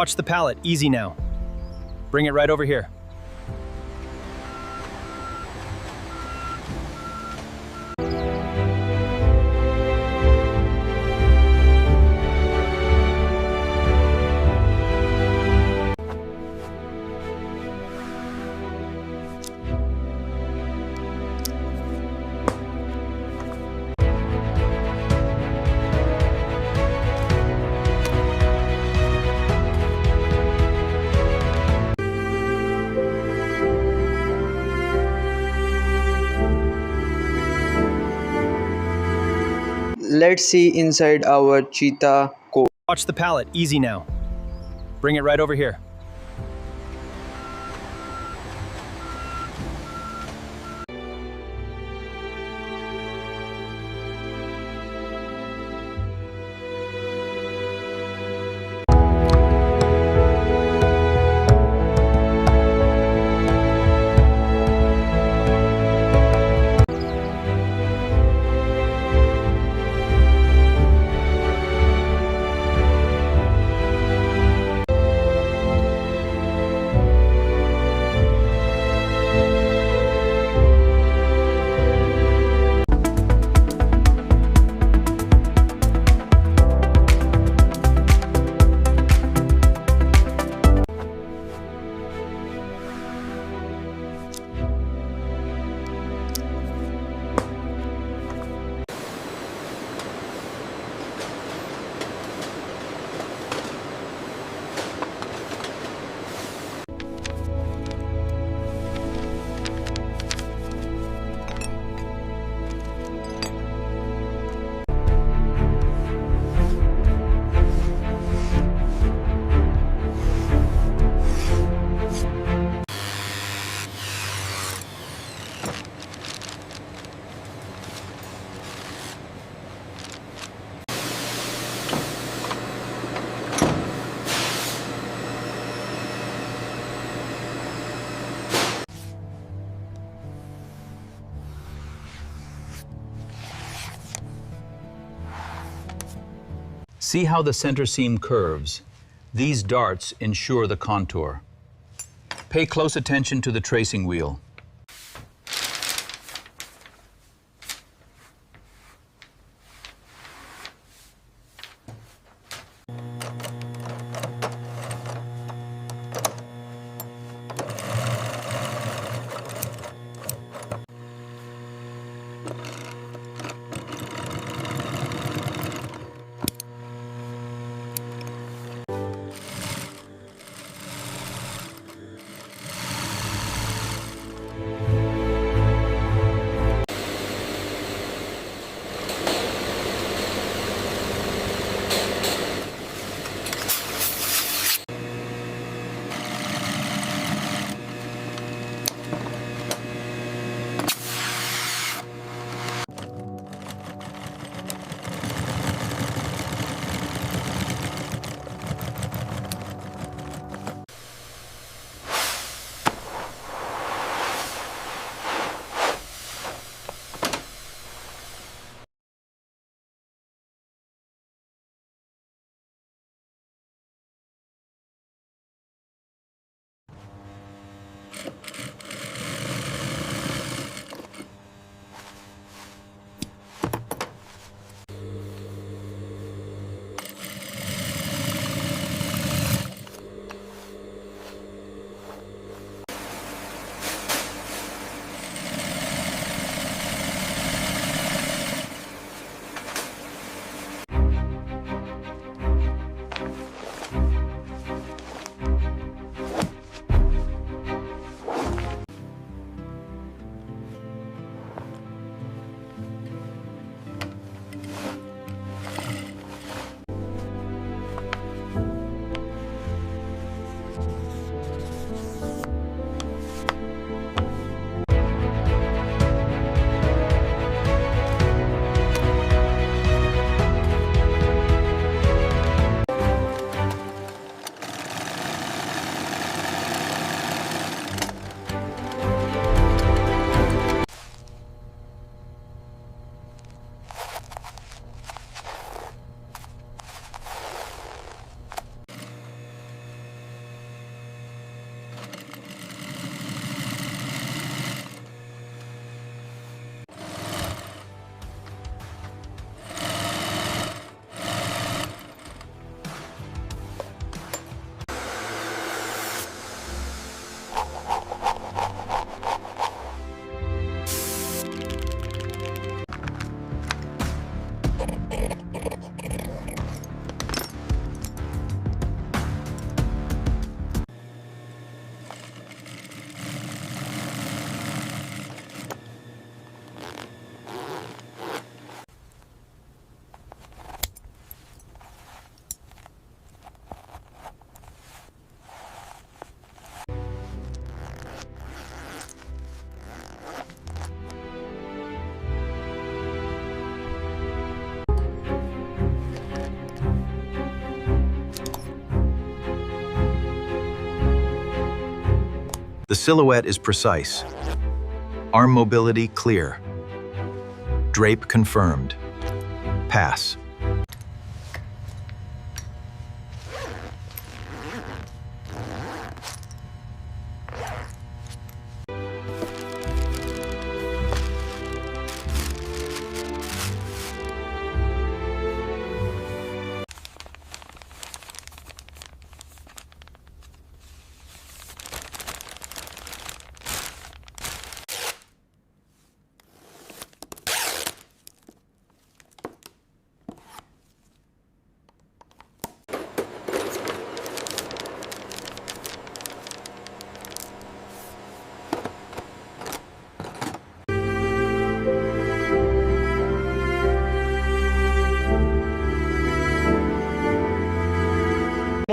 Watch the pallet, easy now. Bring it right over here. Let's see inside our Cheetah code. Watch the pallet, easy now. Bring it right over here. See how the center seam curves. These darts ensure the contour. Pay close attention to the tracing wheel. The silhouette is precise. Arm mobility clear. Drape confirmed. Pass.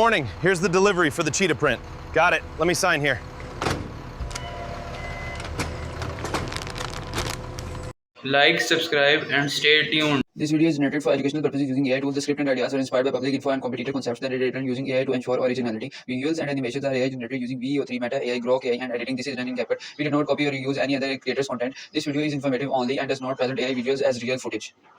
Morning, here's the delivery for the Cheetah print. Got it, let me sign here. Like, subscribe, and stay tuned. This video is generated for educational purposes using AI tools. The script and ideas are inspired by public info and competitor concepts that are written using AI to ensure originality. Visuals and animations are AI generated using VEO3, Meta AI, Grok AI, and editing. This is done in CapCut. We do not copy or reuse any other creator's content. This video is informative only and does not present AI visuals as real footage.